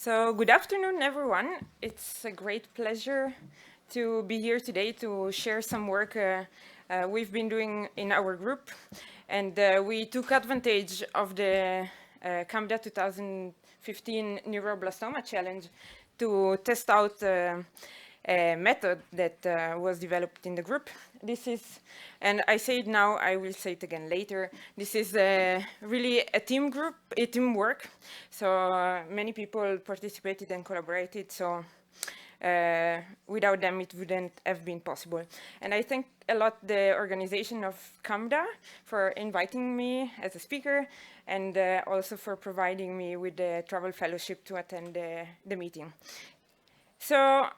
So good afternoon, everyone. It's a great pleasure to be here today to share some work we've been doing in our group. And we took advantage of the CAMDA 2015 Neuroblastoma Challenge to test out a method that was developed in the group. This is, and I say it now, I will say it again later, this is really a team group, a teamwork. So many people participated and collaborated, so without them it wouldn't have been possible. And I thank a lot the organization of CAMDA for inviting me as a speaker, and also for providing me with the travel fellowship to attend the meeting. So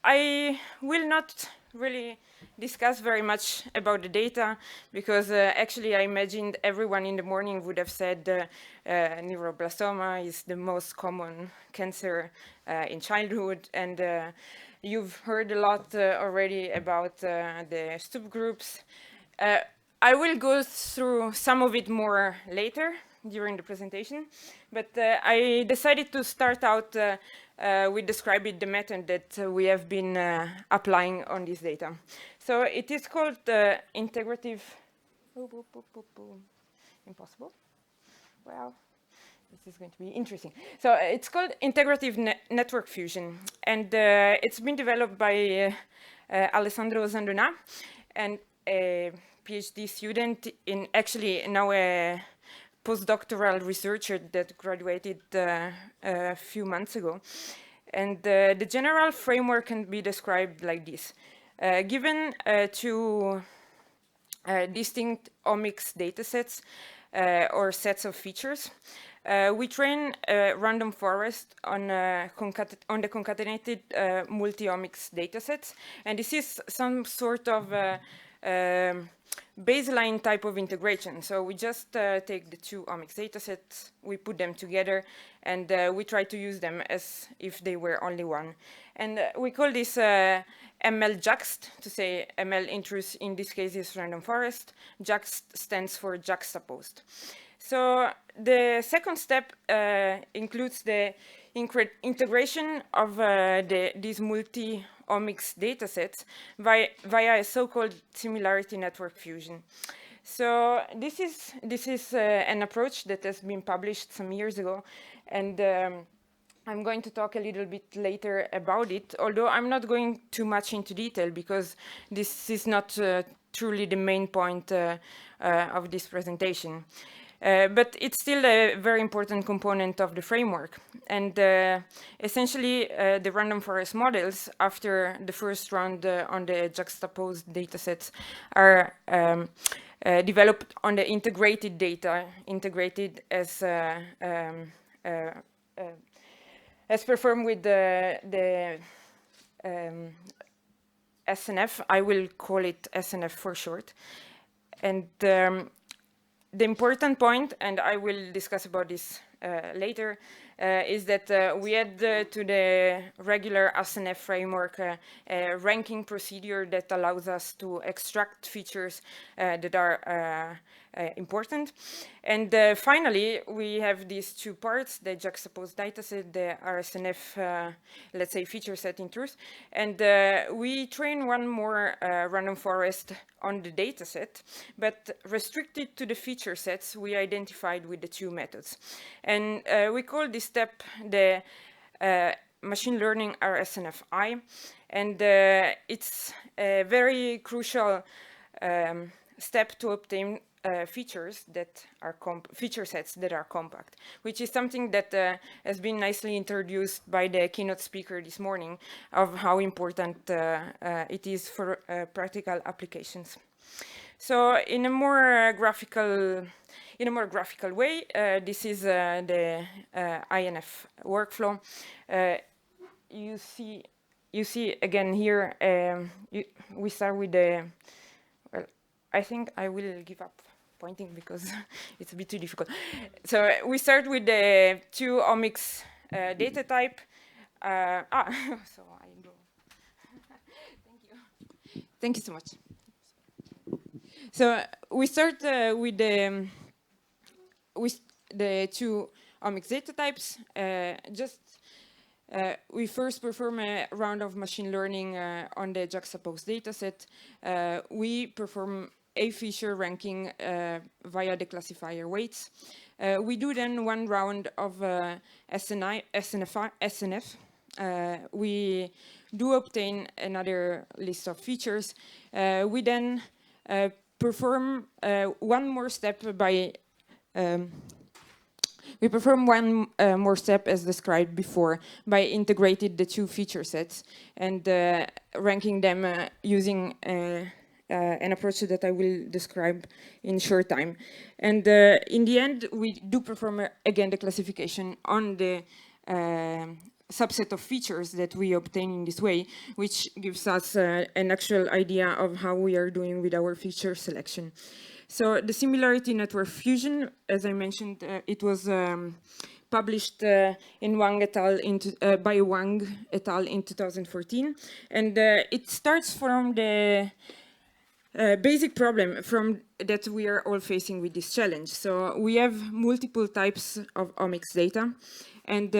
I will not really discuss very much about the data, because actually I imagined everyone in the morning would have said neuroblastoma is the most common cancer in childhood, and you've heard a lot already about the subgroups. I will go through some of it more later during the presentation, but I decided to start out with describing the method that we have been applying on this data. So it is called integrative. Impossible. Well, this is going to be interesting. So it's called integrative network fusion, and it's been developed by Alessandro Zandona, and a PhD student in actually now a postdoctoral researcher that graduated a few months ago. And the general framework can be described like this. Given two distinct omics datasets or sets of features, we train a random forest on the concatenated multi-omics datasets. And this is some sort of baseline type of integration. So we just take the two omics datasets, we put them together, and we try to use them as if they were only one. And we call this ML juxt, to say ML intrus in this case is random forest. Juxt stands for juxtaposed. So the second step includes the integration of these multi-omics datasets via a so-called similarity network fusion. So this is an approach that has been published some years ago, and I'm going to talk a little bit later about it, although I'm not going too much into detail because this is not truly the main point of this presentation. But it's still a very important component of the framework. And essentially, the random forest models, after the first round on the juxtaposed datasets, are developed on the integrated data, integrated as performed with the SNF. I will call it SNF for short. And the important point, and I will discuss about this later, is that we add to the regular SNF framework a ranking procedure that allows us to extract features that are important. And finally, we have these two parts, the juxtaposed dataset, the RSNF, let's say, feature set in truth. And we train one more random forest on the dataset, but restricted to the feature sets we identified with the two methods. And we call this step the machine learning RSNFI. And it's a very crucial step to obtain features that are feature sets that are compact, which is something that has been nicely introduced by the keynote speaker this morning of how important it is for practical applications. So in a more graphical way, this is the Inf Workflow. You see again here. We start with the. Well, I think I will give up pointing because it's a bit too difficult. So we start with the two omics data type. So I do. Thank you. Thank you so much. So we start with the two omics data types. We first perform a round of machine learning on the juxtaposed dataset. We perform a feature ranking via the classifier weights. We do then one round of SNF. We do obtain another list of features. We then perform one more step by we perform one more step as described before by integrating the two feature sets and ranking them using an approach that I will describe in short time. And in the end, we do perform again the classification on the subset of features that we obtain in this way, which gives us an actual idea of how we are doing with our feature selection. So the Similarity Network Fusion, as I mentioned, it was published in Wang et al. By Wang et al. In 2014. And it starts from the basic problem that we are all facing with this challenge. So we have multiple types of omics data, and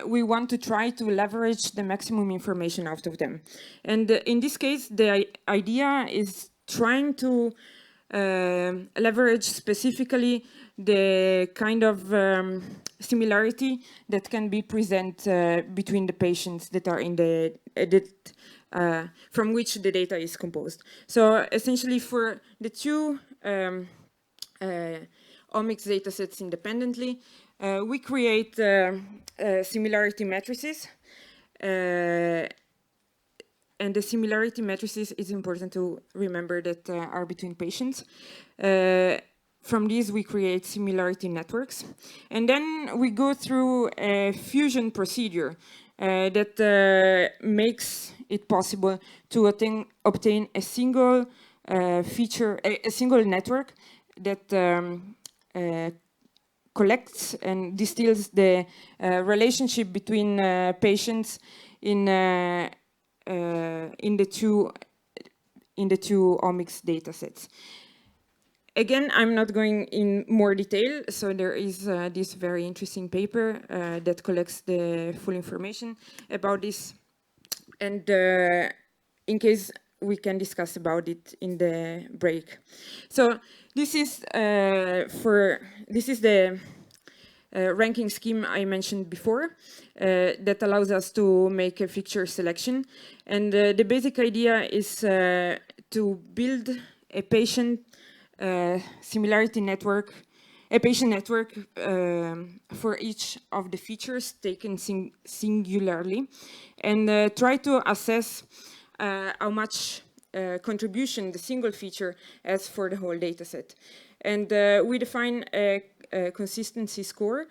we want to try to leverage the maximum information out of them. And in this case, the idea is trying to leverage specifically the kind of similarity that can be present between the patients that are in the from which the data is composed. So essentially for the two omics datasets independently, we create similarity matrices. And the similarity matrices is important to remember that are between patients. From these, we create similarity networks. And then we go through a fusion procedure that makes it possible to obtain a single feature, a single network that collects and distills the relationship between patients in the two omics datasets. Again, I'm not going in more detail, so there is this very interesting paper that collects the full information about this, and in case we can discuss about it in the break. So this is the ranking scheme I mentioned before that allows us to make a feature selection. And the basic idea is to build a patient similarity network, a patient network for each of the features taken singularly, and try to assess how much contribution the single feature has for the whole dataset. And we define a consistency score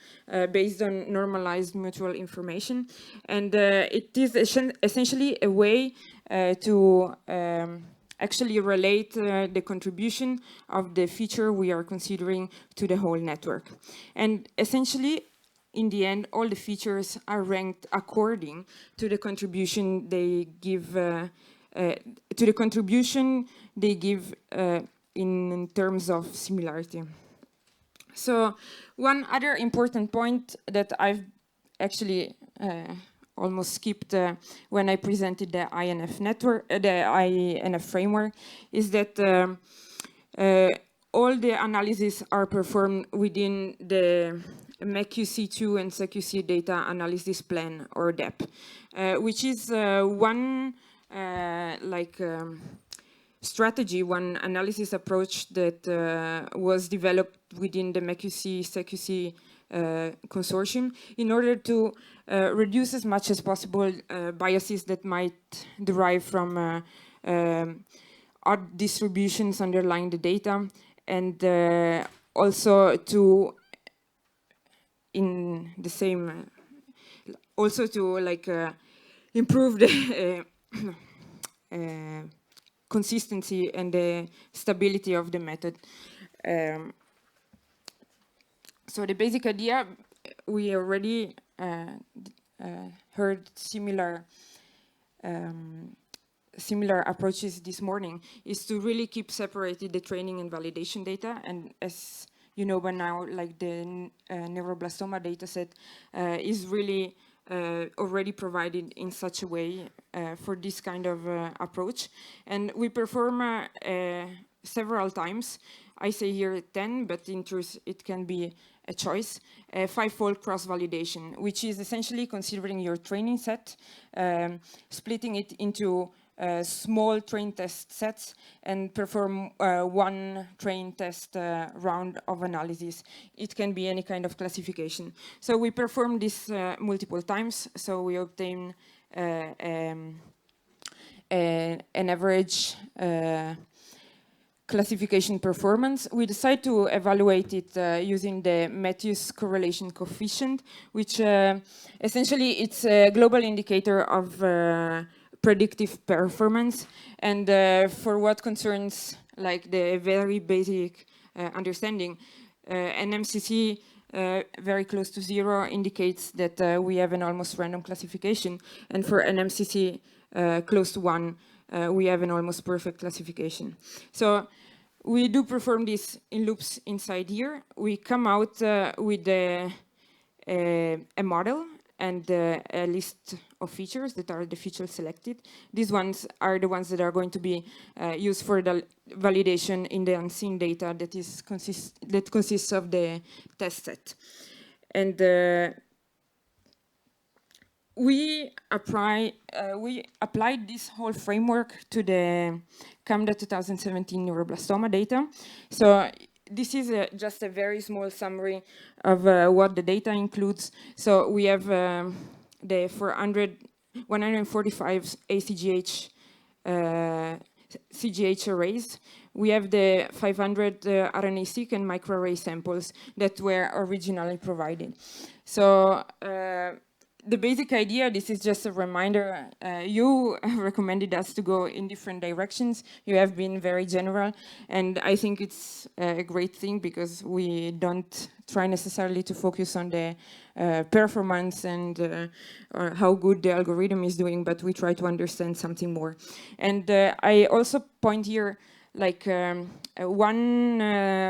based on normalized mutual information. And it is essentially a way to actually relate the contribution of the feature we are considering to the whole network. And essentially, in the end, all the features are ranked according to the contribution they give in terms of similarity. So one other important point that I've actually almost skipped when I presented the INF network, the INF framework, is that all the analyses are performed within the MEQC2 and SEQC data analysis plan, or DEP, which is one strategy, one analysis approach that was developed within the MEQC-SEQC consortium in order to reduce as much as possible biases that might derive from odd distributions underlying the data, and also to, in the same, also to improve the consistency and the stability of the method. So the basic idea, we already heard similar approaches this morning, is to really keep separated the training and validation data. And as you know by now, like the neuroblastoma dataset, is really already provided in such a way for this kind of approach. And we perform several times. I say here 10, but in truth it can be a choice, a 5-fold cross-validation, which is essentially considering your training set, splitting it into small train test sets and perform one train test round of analysis. It can be any kind of classification. So we perform this multiple times, so we obtain an average classification performance. We decide to evaluate it using the Matthews correlation coefficient, which essentially it's a global indicator of predictive performance. And for what concerns like the very basic understanding, an MCC very close to 0 indicates that we have an almost random classification. And for an MCC close to 1, we have an almost perfect classification. So we do perform this in loops inside here. We come out with a model and a list of features that are the features selected. These ones are the ones that are going to be used for the validation in the unseen data that consists of the test set. And we applied this whole framework to the CAMDA 2017 neuroblastoma data. So this is just a very small summary of what the data includes. So we have the 145 ACGH CGH arrays. We have the 500 RNA-seq and microarray samples that were originally provided. So the basic idea, this is just a reminder, you recommended us to go in different directions. You have been very general, and I think it's a great thing because we don't try necessarily to focus on the performance and how good the algorithm is doing, but we try to understand something more. And I also point here like one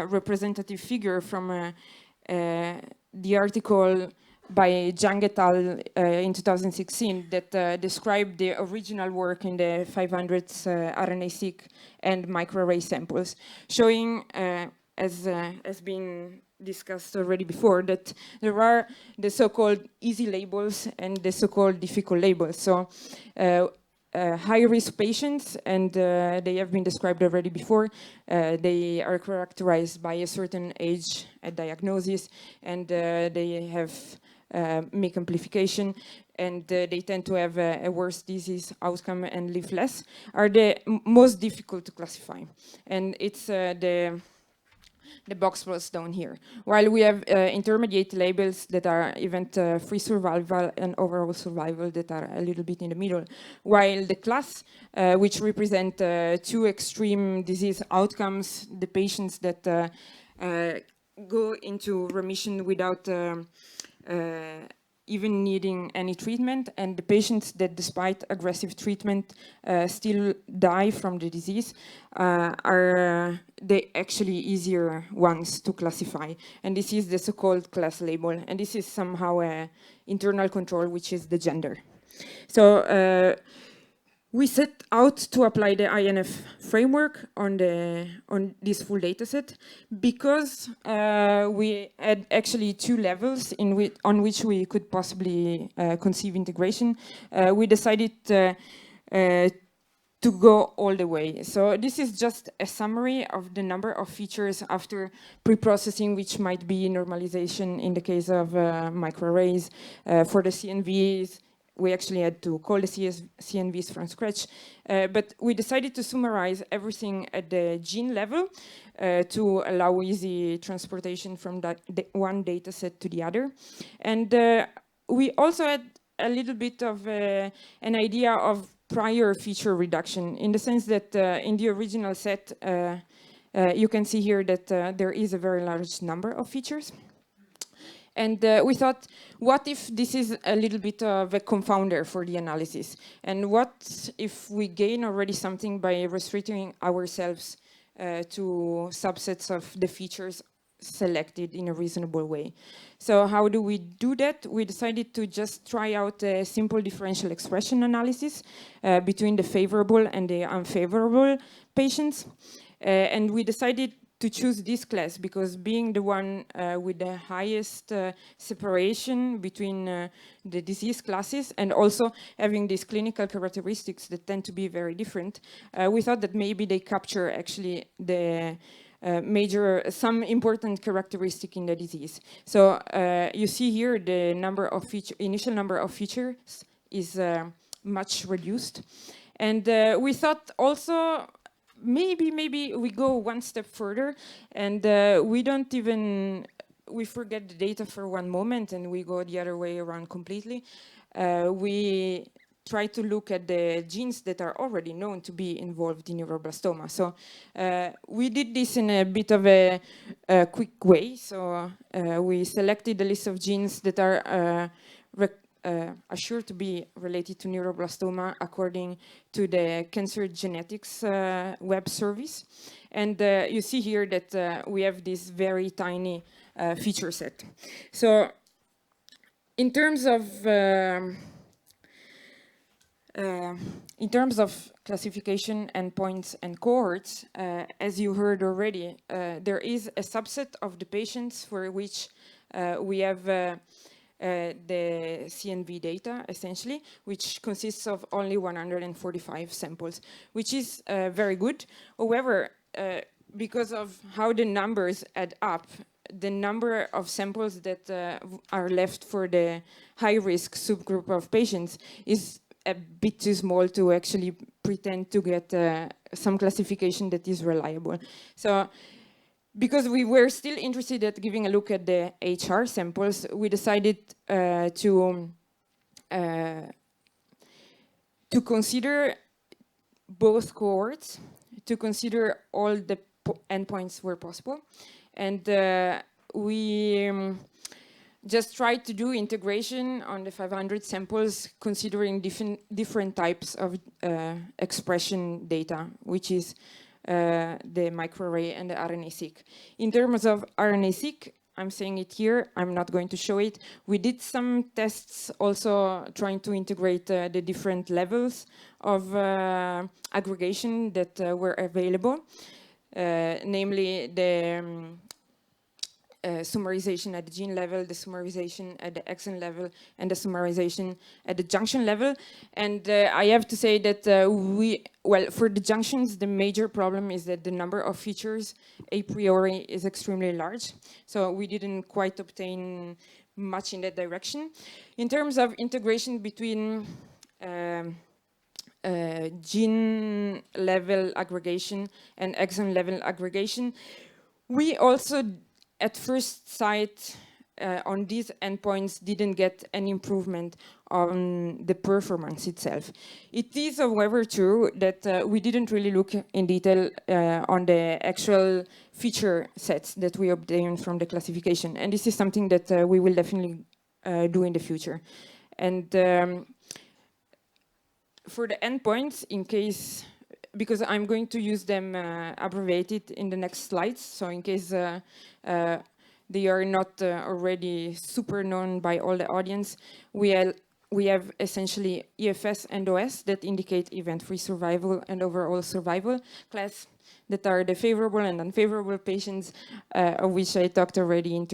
representative figure from the article by Zhang et al. In 2016 that described the original work in the 500 RNA-seq and microarray samples, showing, as been discussed already before, that there are the so-called easy labels and the so-called difficult labels. So high-risk patients, and they have been described already before. They are characterized by a certain age at diagnosis, and they have MYC amplification, and they tend to have a worse disease outcome and live less, are the most difficult to classify. And it's the box plots down here. While we have intermediate labels that are event-free survival and overall survival that are a little bit in the middle. While the class, which represent two extreme disease outcomes, the patients that go into remission without even needing any treatment, and the patients that despite aggressive treatment still die from the disease, are the actually easier ones to classify. And this is the so-called class label, and this is somehow an internal control, which is the gender. So we set out to apply the INF framework on this full dataset because we had actually two levels on which we could possibly conceive integration. We decided to go all the way. So this is just a summary of the number of features after pre-processing, which might be normalization in the case of microarrays. For the CNVs, we actually had to call the CNVs from scratch, but we decided to summarize everything at the gene level to allow easy transportation from one data set to the other. And we also had a little bit of an idea of prior feature reduction, in the sense that in the original set, you can see here that there is a very large number of features. And we thought, what if this is a little bit of a confounder for the analysis? And what if we gain already something by restricting ourselves to subsets of the features selected in a reasonable way. So how do we do that? We decided to just try out a simple differential expression analysis between the favorable and the unfavorable patients. And we decided to choose this class because being the one with the highest separation between the disease classes and also having these clinical characteristics that tend to be very different, we thought that maybe they capture actually the some important characteristic in the disease. So you see here the number of initial number of features is much reduced. And we thought also maybe we go one step further and we forget the data for one moment and we go the other way around completely. We try to look at the genes that are already known to be involved in neuroblastoma. So we did this in a bit of a quick way. So we selected a list of genes that are assured to be related to neuroblastoma according to the Cancer Genetics web service. And you see here that we have this very tiny feature set. So in terms of classification endpoints and cohorts, as you heard already, there is a subset of the patients for which we have the CNV data, essentially, which consists of only 145 samples, which is very good. However, because of how the numbers add up, the number of samples that are left for the high-risk subgroup of patients is a bit too small to actually pretend to get some classification that is reliable. So, because we were still interested at giving a look at the HR samples, we decided to consider both cohorts, to consider all the endpoints where possible, and we just tried to do integration on the 500 samples, considering different types of expression data, which is the microarray and the RNA-seq. In terms of RNA-seq, I'm saying it here, I'm not going to show it. We did some tests also trying to integrate the different levels of aggregation that were available, namely the summarization at the gene level, the summarization at the exon level, and the summarization at the junction level. And I have to say that for the junctions, the major problem is that the number of features a priori is extremely large. So we didn't quite obtain much in that direction. In terms of integration between gene level aggregation and exon level aggregation, we also at first sight on these endpoints didn't get an improvement on the performance itself. It is, however, true that we didn't really look in detail on the actual feature sets that we obtained from the classification. And this is something that we will definitely do in the future. And for the endpoints, in case, because I'm going to use them abbreviated in the next slides, so in case they are not already super known by all the audience, we have essentially EFS and OS that indicate event-free survival and overall survival class that are the favorable and unfavorable patients, of which I talked already in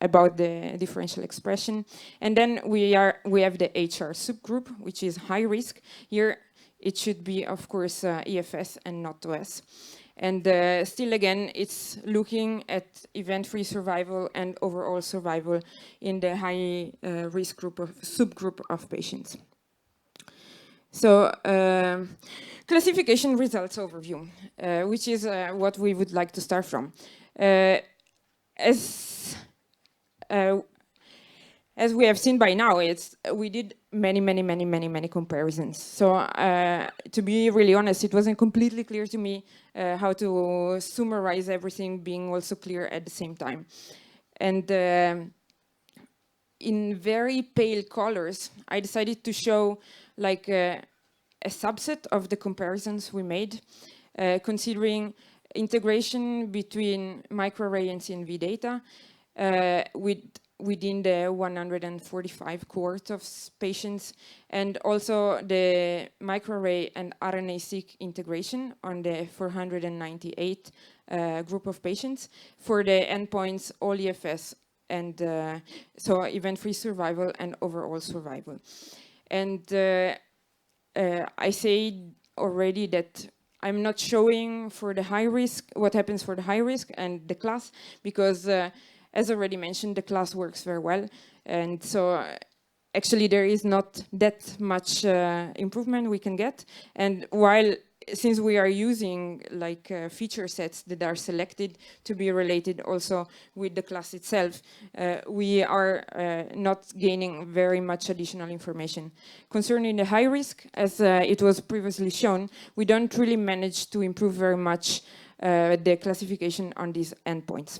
about the differential expression. And then we have the HR subgroup, which is high risk. Here it should be, of course, EFS and not OS. And still, again, it's looking at event-free survival and overall survival in the high risk subgroup of patients. So, classification results overview, which is what we would like to start from. As we have seen by now, we did many comparisons. So to be really honest, it wasn't completely clear to me how to summarize everything being also clear at the same time. And in very pale colors, I decided to show like a subset of the comparisons we made, considering integration between microarray and CNV data within the 145 cohort of patients, and also the microarray and RNA-seq integration on the 498 group of patients for the endpoints all EFS and so event-free survival and overall survival. And I said already that I'm not showing for the high risk what happens for the high risk and the class, because as already mentioned, the class works very well, and so actually there is not that much improvement we can get. And since we are using like feature sets that are selected to be related also with the class itself, we are not gaining very much additional information. Concerning the high risk, as it was previously shown, we don't really manage to improve very much the classification on these endpoints.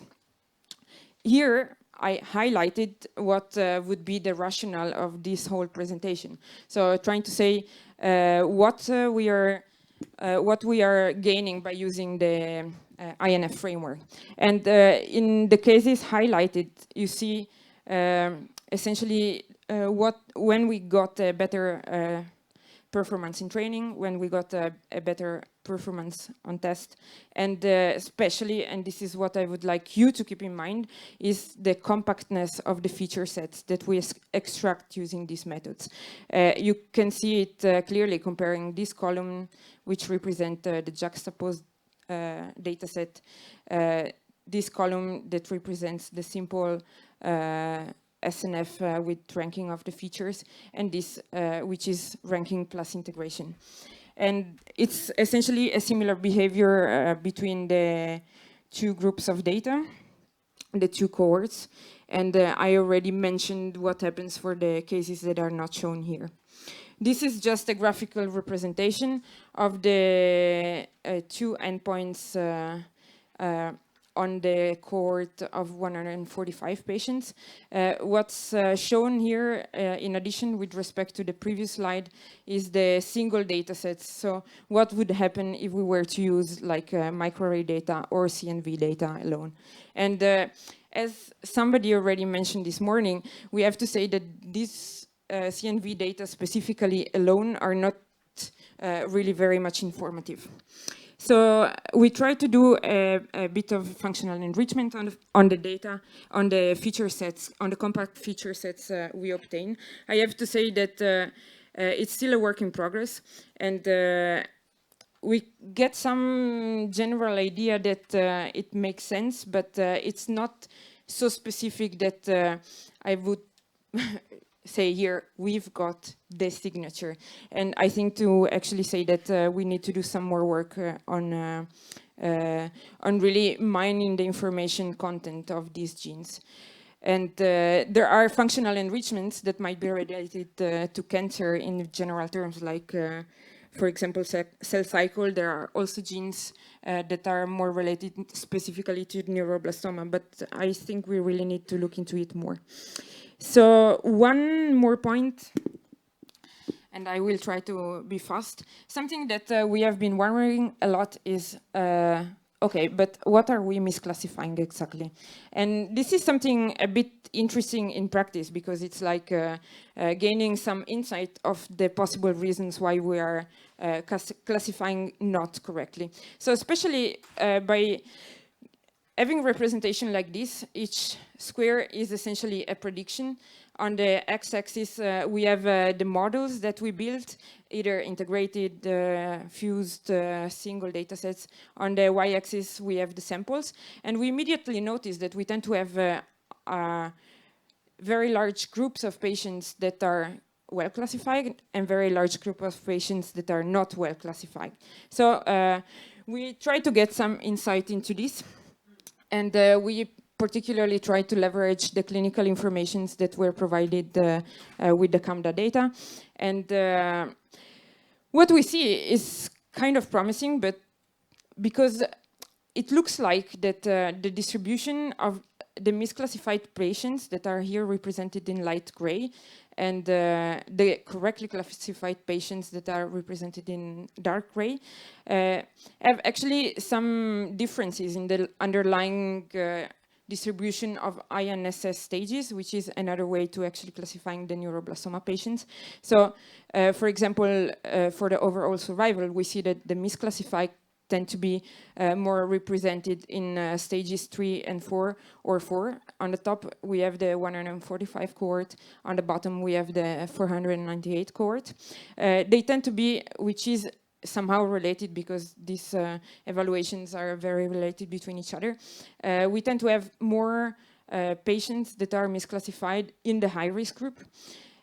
Here, I highlighted what would be the rationale of this whole presentation. So trying to say what we are gaining by using the INF framework. And in the cases highlighted, you see essentially when we got a better performance in training, when we got a better performance on test, and especially, and this is what I would like you to keep in mind, is the compactness of the feature sets that we extract using these methods. You can see it clearly comparing this column, which represent the juxtaposed data set, this column that represents the simple SNF with ranking of the features, and this which is ranking plus integration. And it's essentially a similar behavior between the two groups of data, the two cohorts, and I already mentioned what happens for the cases that are not shown here. This is just a graphical representation of the two endpoints on the cohort of 145 patients. What's shown here, in addition with respect to the previous slide, is the single data sets. So what would happen if we were to use like microarray data or CNV data alone? And as somebody already mentioned this morning, we have to say that these CNV data specifically alone are not really very much informative. So we try to do a bit of functional enrichment on the data, on the feature sets, on the compact feature sets we obtain. I have to say that it's still a work in progress, and we get some general idea that it makes sense, but it's not so specific that I would say here, we've got this signature. And I think to actually say that we need to do some more work on really mining the information content of these genes. And there are functional enrichments that might be related to cancer in general terms, like, for example, cell cycle. There are also genes that are more related specifically to neuroblastoma, but I think we really need to look into it more. So one more point, and I will try to be fast. Something that we have been wondering a lot is, okay, but what are we misclassifying exactly? And this is something a bit interesting in practice, because it's like gaining some insight of the possible reasons why we are classifying not correctly. So especially by having representation like this, each square is essentially a prediction. On the x-axis, we have the models that we built, either integrated, fused, single data sets. On the y-axis, we have the samples. And we immediately notice that we tend to have very large groups of patients that are well classified and very large group of patients that are not well classified. So we try to get some insight into this. And we particularly try to leverage the clinical informations that were provided with the CAMDA data. And what we see is kind of promising, but because it looks like that the distribution of the misclassified patients that are here represented in light gray and the correctly classified patients that are represented in dark gray have actually some differences in the underlying distribution of INSS stages, which is another way to actually classifying the neuroblastoma patients. So, for example, for the overall survival, we see that the misclassified tend to be more represented in stages 3 and 4 or 4. On the top, we have the 145 cohort. On the bottom, we have the 498 cohort. They tend to be, which is somehow related because these evaluations are very related between each other. We tend to have more patients that are misclassified in the high-risk group.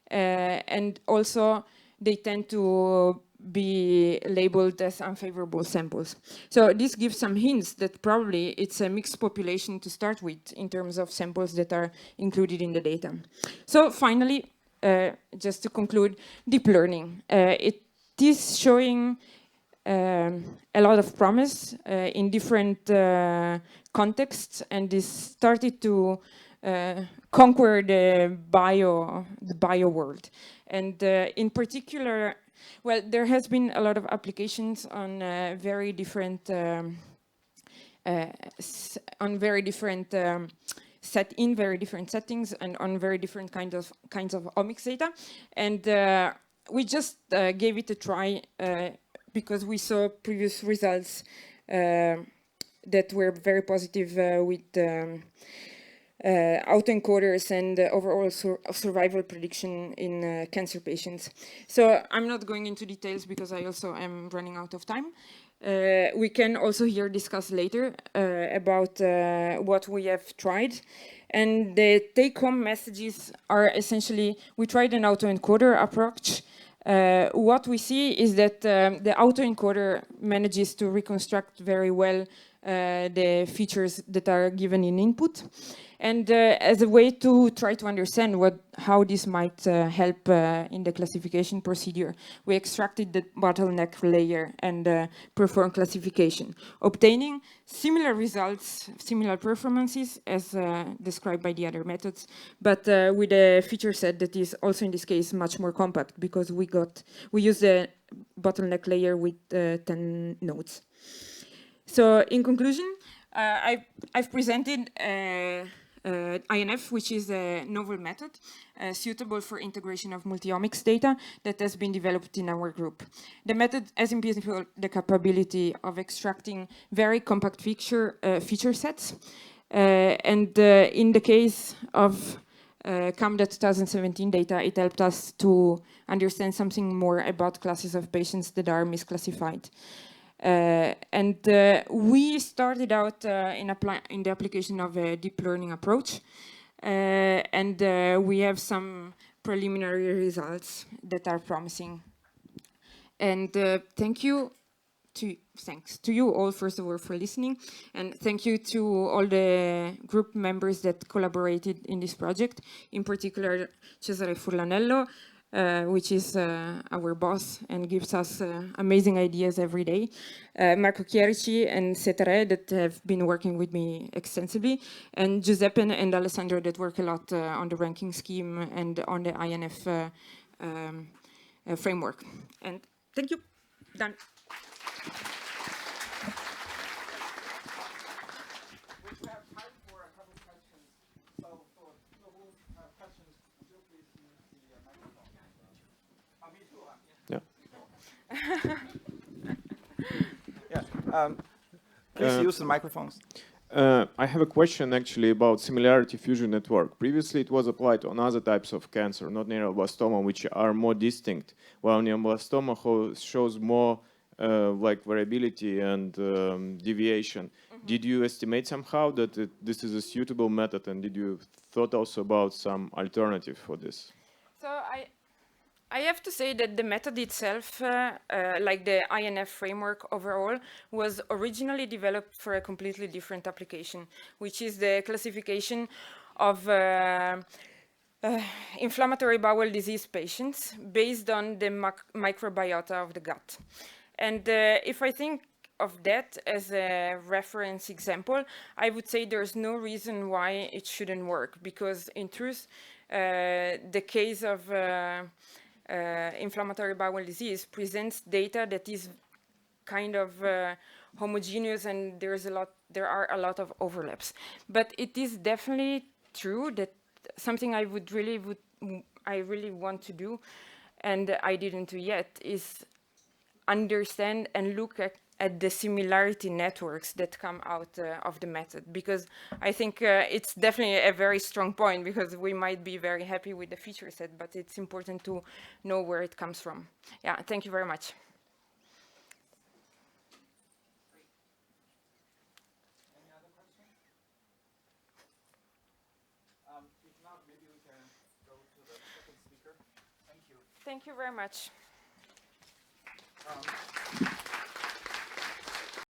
And also, they tend to be labeled as unfavorable samples. So this gives some hints that probably it's a mixed population to start with in terms of samples that are included in the data. So finally, just to conclude, deep learning. It is showing a lot of promise in different contexts, and this started to conquer the bio world. And in particular, well, there has been a lot of applications on very different settings and on very different kinds of omics data. And we just gave it a try because we saw previous results that were very positive with autoencoders and overall survival prediction in cancer patients. So I'm not going into details because I also am running out of time. We can also here discuss later about what we have tried. And the take-home messages are essentially, we tried an autoencoder approach. What we see is that the autoencoder manages to reconstruct very well the features that are given in input. And as a way to try to understand how this might help in the classification procedure, we extracted the bottleneck layer and performed classification, obtaining similar results, similar performances as described by the other methods, but with a feature set that is also in this case much more compact because we used the bottleneck layer with 10 nodes. So in conclusion, I've presented INF, which is a novel method suitable for integration of multi-omics data that has been developed in our group. The method has in principle the capability of extracting very compact feature sets. And in the case of CAMDA 2017 data, it helped us to understand something more about classes of patients that are misclassified. And we started out in the application of a deep learning approach, and we have some preliminary results that are promising. And thanks to you all, first of all, for listening, and thank you to all the group members that collaborated in this project, in particular Cesare Furlanello, which is our boss and gives us amazing ideas every day. Marco Chierici and Cetere that have been working with me extensively, and Giuseppe and Alessandro that work a lot on the ranking scheme and on the INF framework. And thank you. Done. Please use the microphones. I have a question actually about similarity fusion network. Previously, it was applied on other types of cancer, not neuroblastoma, which are more distinct, while neuroblastoma shows more like variability and deviation. Mm-hmm. Did you estimate somehow that this is a suitable method, and did you thought also about some alternative for this? So I have to say that the method itself, like the INF framework overall, was originally developed for a completely different application, which is the classification of inflammatory bowel disease patients based on the microbiota of the gut. And if I think of that as a reference example, I would say there's no reason why it shouldn't work, because in truth, the case of inflammatory bowel disease presents data that is kind of homogeneous, and there are a lot of overlaps. But it is definitely true that something I really want to do, and I didn't do yet, is understand and look at the similarity networks that come out of the method, because I think it's definitely a very strong point, because we might be very happy with the feature set, but it's important to know where it comes from. Yeah, thank you very much. Any other questions? If not, maybe we can go to the second speaker. Thank you. Thank you very much.